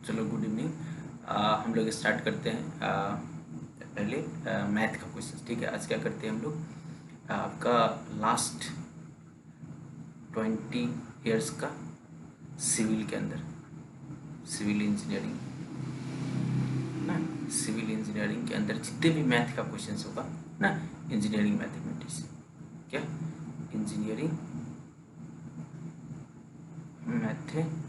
चलो good evening. हम लोग स्टार्ट करते हैं। पहले मैथ का क्वेश्चन, ठीक है। आज क्या करते हैं हम लोग, आपका लास्ट 20 ईयर्स का सिविल के अंदर, सिविल इंजीनियरिंग ना, सिविल इंजीनियरिंग के अंदर जितने भी मैथ का क्वेश्चन होगा ना, इंजीनियरिंग मैथमेटिक्स, क्या इंजीनियरिंग मैथमेटिक्स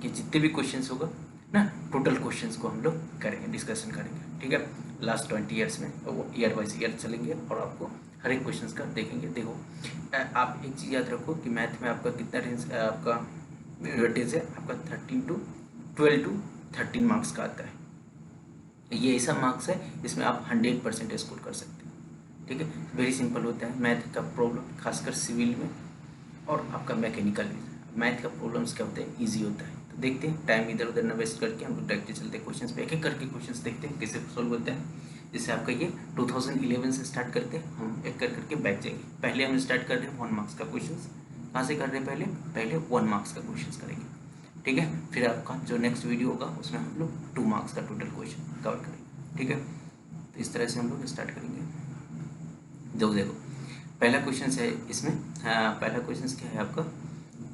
के जितने भी क्वेश्चंस होगा ना, टोटल क्वेश्चंस को हम लोग करेंगे, डिस्कशन करेंगे, ठीक है। लास्ट 20 ईयर्स में वो ईयर वाइज ईयर चलेंगे और आपको हर एक क्वेश्चंस का देखेंगे। देखो, आप एक चीज़ याद रखो कि मैथ में आपका कितना रेंज, आपका वेटेज है, आपका 12 टू 13 मार्क्स का आता है। ये ऐसा मार्क्स है इसमें आप 100% स्कोर कर सकते हैं, ठीक है। वेरी सिंपल होता है मैथ का प्रॉब्लम, खासकर सिविल में और आपका मैकेनिकल में। मैथ का प्रॉब्लम्स क्या होते हैं, इजी होता है। तो देखते हैं, टाइम इधर उधर न वेस्ट करके हम लोग डायरेक्टली चलते हैं क्वेश्चंस पे, एक एक करके क्वेश्चंस देखते हैं कैसे सॉल्व होता है। जैसे आपका ये 2011 से स्टार्ट करते हैं, हम एक कर करके बैक जाएंगे। पहले हम स्टार्ट कर रहे हैं 1 मार्क्स का क्वेश्चन। कहाँ से कर रहे हैं, पहले 1 मार्क्स का क्वेश्चन करेंगे, ठीक है। फिर आपका जो नेक्स्ट वीडियो होगा उसमें हम लोग 2 मार्क्स का टोटल क्वेश्चन कवर करेंगे, ठीक है। तो इस तरह से हम लोग स्टार्ट करेंगे। देखो पहला क्वेश्चन है इसमें, पहला क्वेश्चन क्या है आपका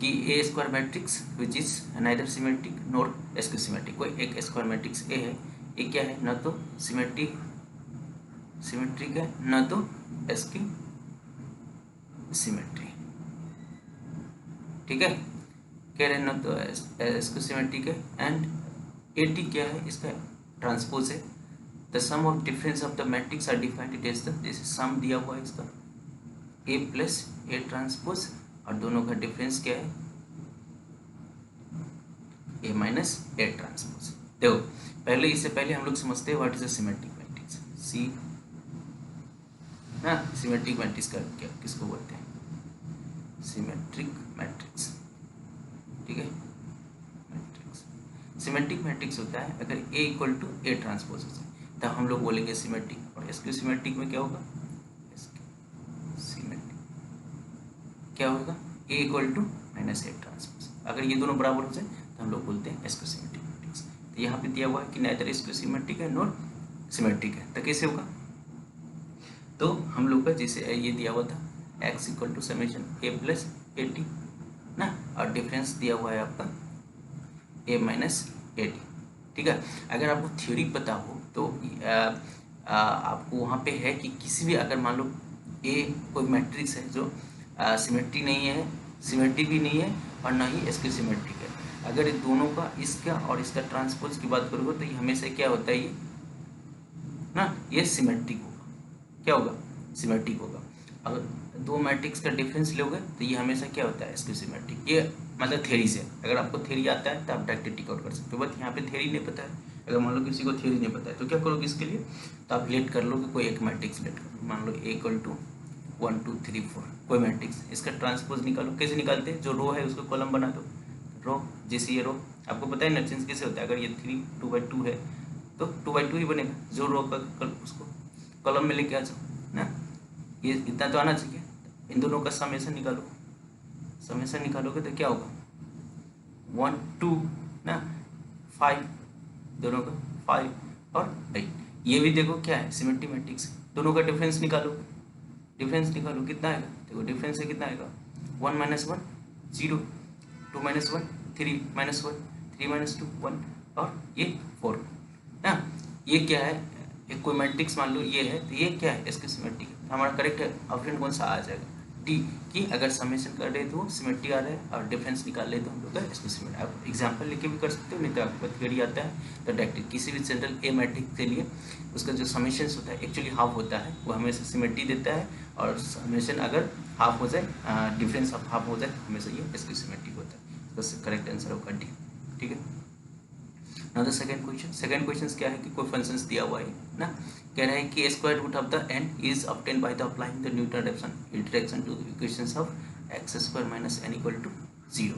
कि a square matrix which is neither symmetric nor skew symmetric. कोई एक स्क्वायर मैट्रिक्स ए है, ये क्या है, ना तो सिमेट्रिक है ना तो एस्क्यू सिमेट्रिक, ठीक है। कह रहे हैं ना तो एस्क्यू सिमेट्रिक है एंड ए टी क्या है, इसका ट्रांसपोज है। The sum of difference of the matrix are defined as the, जैसे सम दिया हुआ है इसका ए प्लस ए ट्रांसपोज और दोनों का डिफरेंस क्या है, ए माइनस ए ट्रांसपोज। देखो पहले, इससे पहले हम लोग समझते हैं what is a symmetric matrix. See ना, सिमेट्रिक मैट्रिक्स का क्या किसको बोलते हैं, सिमेट्रिक मैट्रिक्स, ठीक है। मैट्रिक्स सिमेट्रिक मैट्रिक्स होता है अगर ए इक्वल टू ए ट्रांसपोज हो जाए तब हम लोग बोलेंगे सिमेट्रिक। और एस्क्यू सिमेट्रिक में क्या होगा, सिमेट्रिक क्या होगा, A equal to minus A transpose. अगर ये दोनों बराबर हो जाए तो हम लोग बोलते हैं एस्क्यू सिमेट्रिक मैट्रिक्स। तो यहाँ पे दिया हुआ है कि नाइदर एस्क्यू सिमेट्रिक है नॉर सिमेट्रिक है, तो कैसे होगा। तो हम लोग का जैसे ये दिया हुआ था x equal to summation A plus A T ना, और डिफरेंस दिया हुआ है आपका ए माइनस ए टी, ठीक है। अगर आपको थ्योरी पता हो तो आपको वहाँ पे है कि किसी भी, अगर मान लो ए कोई मैट्रिक्स है जो सिमेट्री नहीं है, सिमेट्री भी नहीं है और ना ही एस्क्यू सिमेट्रिक है, अगर ये दोनों का, इसका और इसका ट्रांसपोज की बात करोगे तो ये हमेशा क्या होता है, ये ना ये सिमेट्रिक होगा। क्या होगा, सिमेट्रिक होगा। अगर दो मैट्रिक्स का डिफरेंस लोगे तो ये हमेशा क्या होता है, एस्क्यू सिमेट्रिक। ये मतलब थ्योरी से, अगर आपको थ्योरी आता है तो आप डायरेक्ट टिक आउट कर सकते हो, बट यहाँ पे थ्योरी नहीं पता है। अगर मान लो किसी को थ्योरी नहीं पता है तो क्या करोगे इसके लिए, तो आप लेट कर लोगे कोई एक मैट्रिक्स लेट करो, मान लो ए इक्वल टू 1 2 3 4 कोई मैट्रिक्स, इसका ट्रांसपोज निकालो। कैसे निकालते हैं, जो रो है उसको कॉलम बना दो, रो जैसे ये रो, आपको पता है ना चेंज कैसे होता है। अगर ये 3 2/2 है तो 2/2 ही बनेगा, जो रो का उसको कॉलम में लेके आ जाओ ना, ये इतना तो आना चाहिए। इन दोनों का समेशन निकालो, समेशन निकालोगे तो क्या होगा 1 2 ना 5, दोनों का 5 और 8। ये भी देखो क्या है, सिमेट्रिक मैट्रिक्स। दोनों का डिफरेंस निकालो, डिफरेंस निकालो कितना आएगा, देखो डिफरेंस है कितना आएगा 1 - 1 0, 2 - 1 3 - 1 3 - 2 1 और ये 4 ना। ये क्या है, एक कोई मैट्रिक्स मान लो ये है, तो ये क्या है, इसके सिमेट्रिक है। हमारा करेक्ट ऑप्शन कौन सा आ जाएगा, डी, कि अगर समेशन कर रहे तो सिमेट्रिक आ रहा है और डिफरेंस निकाल रहे तो हम लोग का इसको सिमेट्रिक। आप एग्जांपल लेके भी कर सकते हो, नहीं तो आपको थियरी आता है तो डायरेक्ट किसी भी जनरल ए मैट्रिक्स के लिए उसका जो समेशन होता है एक्चुअली हाफ होता है, वो हमेशा सिमेट्रिक देता है। और समेशन अगर हाफ हो जाए, डिफरेंस ऑफ हाफ हो जाए, हमेशा ये इसको सिमेट्रिक होता है। तो करेक्ट आंसर होगा डी, ठीक है। Now the second question, second question क्या है कि कोई फंक्शंस दिया हुआ है ना, कह रहा है कि a square root of the n is obtained by the applying the Newton interaction to equations of x square minus n equal to 0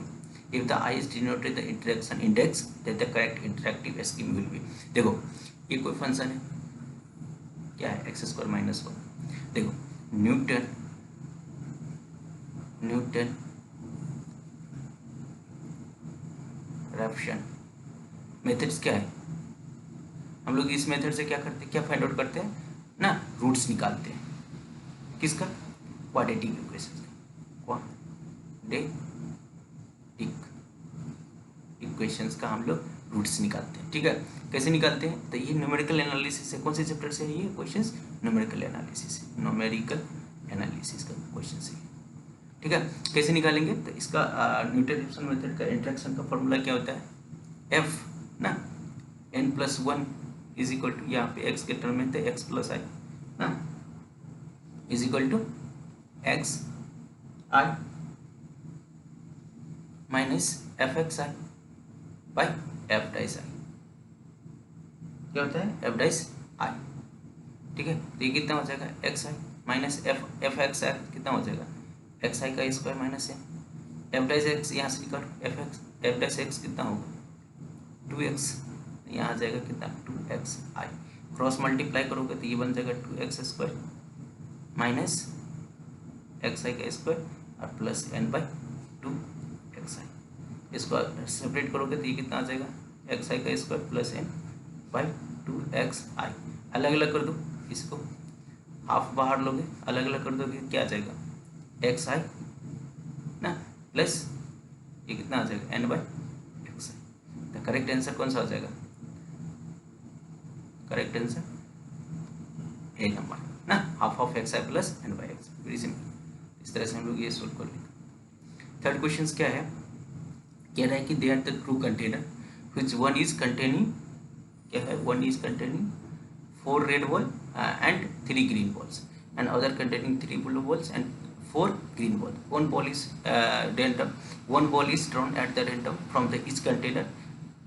if the I is denoted the interaction index then the correct interactive scheme will be। देखो ये कोई function है, क्या है, x square minus 1। देखो Newton रैप्शन। Methods क्या है, हम लोग इस मेथड से क्या करते हैं, क्या फाइंड आउट करते हैं ना, रूट्स निकालते हैं। किसका, क्वाड्रेटिक इक्वेशन का, क्वाड्रेटिक इक्वेशंस का हम लोग रूट्स निकालते हैं। ठीक है, कैसे निकालते हैं, तो ये न्यूमेरिकल एनालिसिस है। कौन से चैप्टर से है ये questions, numerical analysis, numerical analysis का क्वेश्चन है। ठीक है, कैसे निकालेंगे, तो इसका न्यूटन-रैप्सन मेथड का इंट्रैक्शन का फॉर्मूला क्या होता है, एफ ना n+1 इज इक्वल टू, यहाँ पे x के टर्म में थे x प्लस आई ना, is equal to X I minus F X I by F dash I. क्या होता है, एफ डाइस आई। ठीक है, तो ये कितना हो जाएगा, x I minus F X आई कितना हो जाएगा, एक्स आई का square minus F dice x, यहाँ से निकालो एफ डाइस एक्स कितना होगा 2x, यहाँ आ जाएगा कितना 2x आई, क्रॉस मल्टीप्लाई करोगे तो ये बन जाएगा 2x स्क्वायर माइनस एक्स आई का स्क्वायर और प्लस n/2x आई। इसको सेपरेट करोगे तो ये कितना आ जाएगा, एक्स आई का स्क्वायर प्लस n/2x आई। अलग अलग कर दो इसको, हाफ बाहर लोगे, अलग अलग कर दोगे क्या आ जाएगा, एक्स आई ना प्लस ये कितना आ जाएगा n/x आई। तो करेक्ट आंसर कौन सा हो जाएगा, करेक्ट आंसर ए नंबर ना, half of x I plus n/x, very simple. इस तरह से हम लोग ये सोल्व कर लेंगे। थर्ड क्वेश्चन क्या है, कह रहा है कि they are the true container which one is containing, क्या है, one is containing 4 red ball and 3 green balls and other containing 3 blue balls and 4 green ball. One ball is random. One ball is thrown at the random from the each container.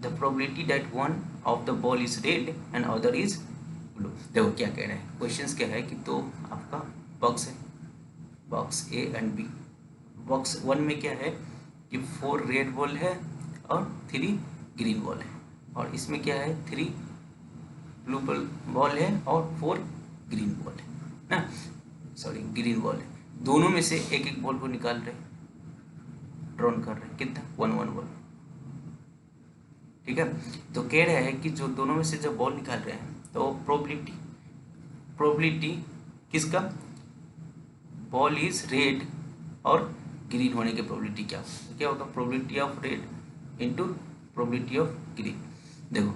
The probability that one of the ball is red and other is blue. देखो क्या कह रहा है, questions क्या है कि तो आपका बॉक्स है, box A and B. Box 1 में क्या है कि 4 रेड बॉल है और 3 ग्रीन बॉल है, और इसमें क्या है 3 ब्लू बॉल है और 4 ग्रीन बॉल है ना, सॉरी ग्रीन बॉल है। दोनों में से एक एक बॉल को निकाल रहे, ड्रॉन कर रहे, कितना 1 बॉल। ठीक है, तो कह रहा है कि जो दोनों में से जब बॉल निकाल रहे हैं तो प्रोबेबिलिटी किसका, बॉल इज रेड और ग्रीन होने की प्रोबेबिलिटी क्या होगा, probability of red into probability of green. देखो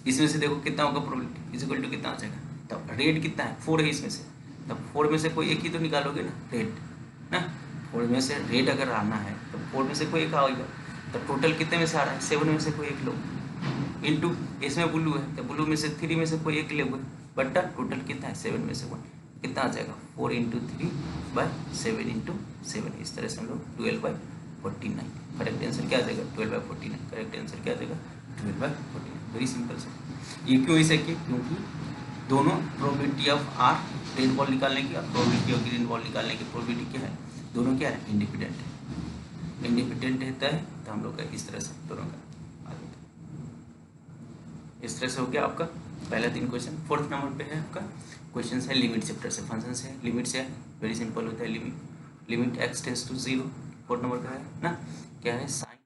इसमें से देखो कितना होगा, प्रोबेबिलिटी इज इक्वल टू कितना आ जाएगा, तब रेड कितना है 4 है इसमें से, तब 4 में से कोई एक ही तो निकालोगे ना, रेड ना, 4 में से रेड अगर आना है तो 4 में से कोई एक आएगा, तब टोटल कितने में से आ रहा है 7 में से कोई एक लो, इंटू इसमें ब्लू है तो ब्लू में से 3 में से कोई एक लोगे, बट टोटल कितना है 7 में से 1, कितना आ जाएगा 4 × 3/7 × 7। इस तरह से हम लोग 12/49, करेक्ट आंसर क्या आ जाएगा 12/49, करेक्ट आंसर क्या आ जाएगा 12/49। वेरी सिंपल से। ये क्यों ऐसे कि क्योंकि दोनों probability of our red ball निकालने की और प्रोबेबिलिटी ऑफ ग्रीन बॉल निकालने की प्रोबेबिलिटी क्या है, दोनों क्या है इंडिपेंडेंट है, इंडिपेंडेंट रहता है तो हम लोग का इस तरह से दोनों का आ जाता है। इस तरह से हो गया आपका पहला 3 क्वेश्चन। फोर्थ नंबर पे है आपका क्वेश्चन है लिमिट चैप्टर से, फंक्शन से, लिमिट से वेरी सिंपल होता है, limit x tends to 0। 4 number का है ना, क्या है साइन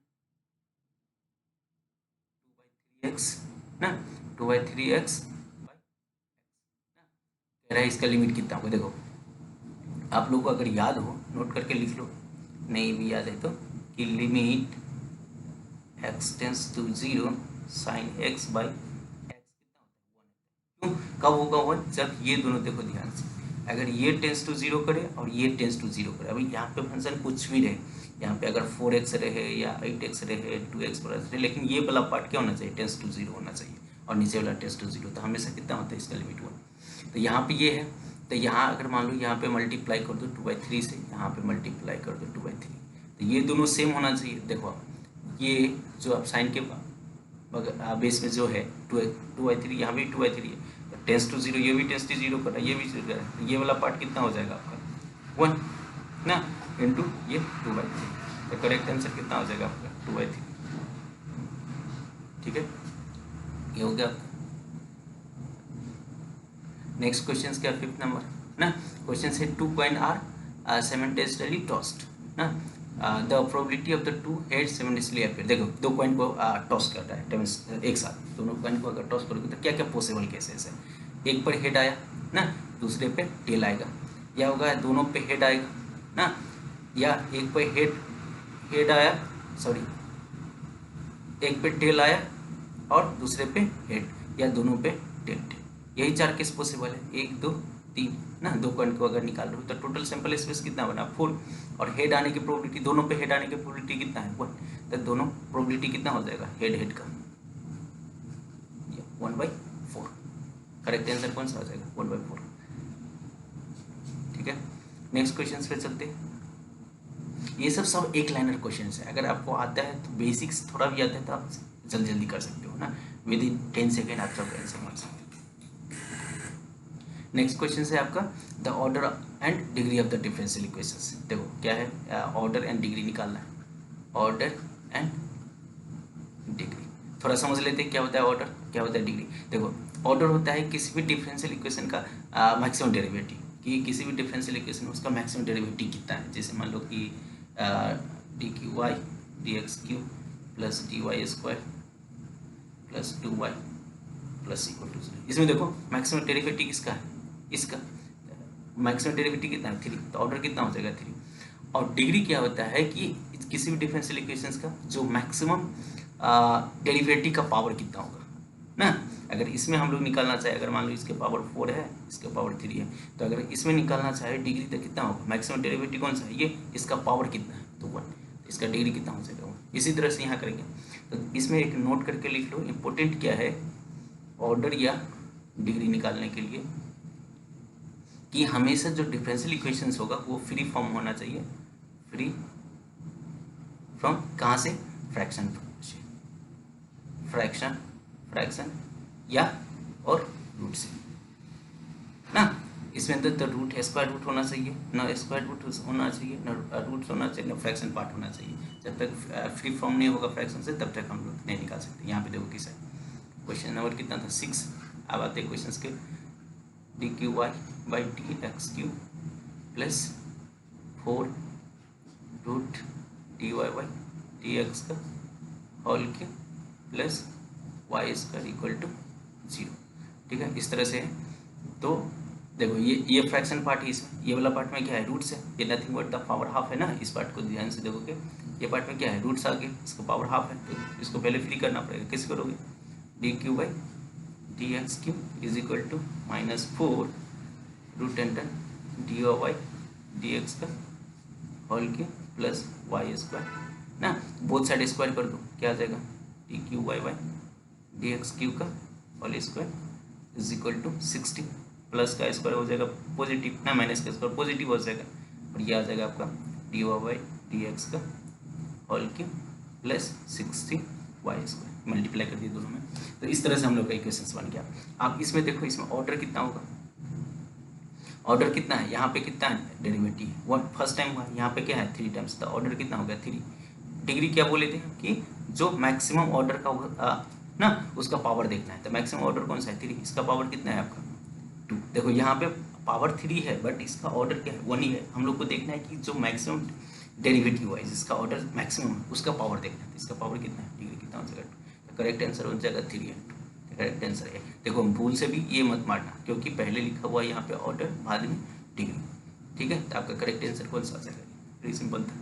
2/3x ना, 2/3x कह रहा है इसका लिमिट कितना होगा। देखो आप लोग को अगर याद हो नोट करके लिख लो, नहीं भी याद है तो कि limit x tends to 0 sine x by x कितना होता है 1। क्यों, कब होगा 1, जब ये दोनों, देखो ध्यान से, अगर ये टेंड्स टू 0 करे और ये टेंड्स टू 0 करे, अभी यहाँ पे फंक्शन कुछ भी रहे, यहाँ पे अगर 4x रहे या 8x रहे 2x प्लस रहे, लेकिन ये वाला पार्ट क्या होना चाहिए टेंड्स टू 0 होना चाहिए, और नीचे वाला टेंड्स टू 0, तो हमेशा कितना होता है इसका लिमिट 1। तो यहाँ पे ये है, तो यहाँ अगर मान लो यहाँ पे मल्टीप्लाई कर दो 2/3 से, यहाँ पे मल्टीप्लाई कर दो 2/3, तो ये दोनों सेम होना चाहिए। देखो आप ये जो आप साइन के बेस में जो है 2/3, यहाँ भी 2/3 है, टेंस टू 0, ये भी टेंस टू 0 कर रहा है, ये भी 0 कर रहा है, ये वाला पार्ट कितना हो जाएगा आपका 1 ना, इंटू ये 2/3, तो करेक्ट आंसर कितना हो जाएगा आपका 2/3। ठीक है, ये हो गया आपका। नेक्स्ट क्वेश्चन क्या, 5th नंबर ना, क्वेश्चन है 2 कॉइन आर साइमल्टेनियसली टॉस्ड ना, the probability of the two head similarly appear. देखो दो कॉइन को टॉस कर रहा है एक साथ, दोनों कॉइन को अगर टॉस करोगे तो क्या क्या पॉसिबल केसेस है, एक पर हेड आया ना, दूसरे पे टेल आएगा, या होगा दोनों पे हेड आएगा ना, या एक पे हेड आया, सॉरी एक पे टेल आया और दूसरे पे हेड, या दोनों पे टेल, यही 4 केस पॉसिबल है, 1 2 3 ना। दो कॉइन को अगर निकाल रहे हो तो टोटल सैंपल स्पेस कितना बना 4, और हेड आने की प्रोबेबिलिटी, दोनों पे हेड आने की प्रोबेबिलिटी कितना है 1, तो दोनों प्रोबेबिलिटी कितना हो जाएगा हेड का 1/4। करेक्ट आंसर कौन सा हो जाएगा 1/4। ठीक है, नेक्स्ट क्वेश्चन पे चलते हैं। ये सब एक लाइनर क्वेश्चन है, अगर आपको आता है तो बेसिक्स थोड़ा भी आता है तो आप जल्दी कर सकते हो ना, विद इन 10 सेकेंड आप सब आंसर मार सकते हो। नेक्स्ट क्वेश्चन है आपका the order and degree of the differential equations. देखो क्या है, ऑर्डर एंड डिग्री निकालना है, ऑर्डर एंड डिग्री। थोड़ा समझ लेते हैं क्या होता है ऑर्डर, क्या होता है डिग्री। देखो ऑर्डर होता है किसी भी डिफरेंशियल इक्वेशन का मैक्सिमम डेरिवेटिव, कि किसी भी डिफरेंशियल इक्वेशन में उसका मैक्सिमम डेरिवेटिव कितना है। जैसे मान लो कि D Q Y D X Q plus D Y square plus 2y plus equal to 0। इसमें देखो मैक्सिमम डेरिवेटिव किसका है, इसका मैक्सिमम डेरिवेटिव कितना है 3, तो ऑर्डर कितना हो जाएगा 3। और डिग्री क्या होता है कि किसी भी डिफरेंशियल इक्वेशंस का जो मैक्सिमम डेरिवेटिव का पावर कितना होगा ना। अगर इसमें हम लोग निकालना चाहे, अगर मान लो इसके पावर 4 है, इसके पावर 3 है, तो अगर इसमें निकालना चाहे डिग्री तो कितना होगा, मैक्सिमम डेरिवेटिव कौन सा है ये, इसका पावर कितना है तो 1, इसका डिग्री कितना हो जाएगा 1। इसी तरह से यहाँ करेंगे तो इसमें एक नोट करके लिख लो, इम्पोर्टेंट क्या है ऑर्डर या डिग्री निकालने के लिए, कि हमेशा जो डिफरेंशियल इक्वेशंस होगा वो फ्री फॉर्म होना चाहिए, फ्री फ्रॉम कहाँ से, फ्रैक्शन से, फ्रैक्शन या और रूट से ना। इसमें तो रूट स्क्वायर रूट होना चाहिए, ना स्क्वायर रूट होना चाहिए, ना रूट होना चाहिए, ना फ्रैक्शन पार्ट होना चाहिए। जब तक फ्री फॉर्म नहीं होगा फ्रैक्शन से तब तक हम लोग नहीं निकाल सकते। यहाँ पे देखो किस है, क्वेश्चन नंबर कितना था 6। अब आते हैं क्वेश्चन के, D Q Y by D X Q plus 4 root D Y by D X का whole Q plus Y square equal to 0। ठीक है, इस तरह से है। तो देखो ये फ्रैक्शन पार्ट है, इसमें ये वाला पार्ट में क्या है रूट्स है, ये nothing but the power half है ना। इस पार्ट को ध्यान से देखोगे, ये पार्ट में क्या है रूट्स आ गए, इसका पावर हाफ है, तो इसको पहले फ्री करना पड़ेगा। कैसे करोगे, D Q by D X Q is equal to -4 root under D Y D X का whole Q plus Y square ना। बोथ साइड स्क्वायर कर दो, क्या आ जाएगा D Q Y by D X Q का whole square is equal to 60, plus का square हो जाएगा पॉजिटिव ना, माइनस का स्क्वायर पॉजिटिव हो जाएगा, और ये आ जाएगा आपका D Y by D X का whole Q plus 60 Y square, multiply कर दिए दोनों में। तो इस तरह से हम लोग का इक्वेशंस बन गया। आप इसमें देखो, इसमें ऑर्डर कितना होगा, ऑर्डर कितना है, यहाँ पे कितना है डेरिवेटिव 1 फर्स्ट टाइम हुआ, यहाँ पे क्या है 3 टाइम्स, तो ऑर्डर कितना हो गया 3। डिग्री क्या बोले थे कि जो मैक्सिमम ऑर्डर का ना उसका पावर देखना है, तो मैक्सिमम ऑर्डर कौन सा है 3, इसका पावर कितना है आपका 2। देखो यहाँ पे पावर 3 है बट इसका ऑर्डर क्या है 1 ही है। हम लोग को देखना है कि जो मैक्सिमम डेरिवेटिव है जिसका ऑर्डर मैक्सिमम है उसका पावर देखना है, तो इसका पावर कितना है डिग्री कितना हो जाएगा 2। तो करेक्ट आंसर हो जाएगा 3 है 2, करेक्ट आंसर है। देखो भूल से भी ये मत मारना, क्योंकि पहले लिखा हुआ है यहाँ पे ऑर्डर बाद में डिग्री। ठीक है, तो आपका करेक्ट आंसर कौन सा हो जाएगा, वेरी सिंपल था।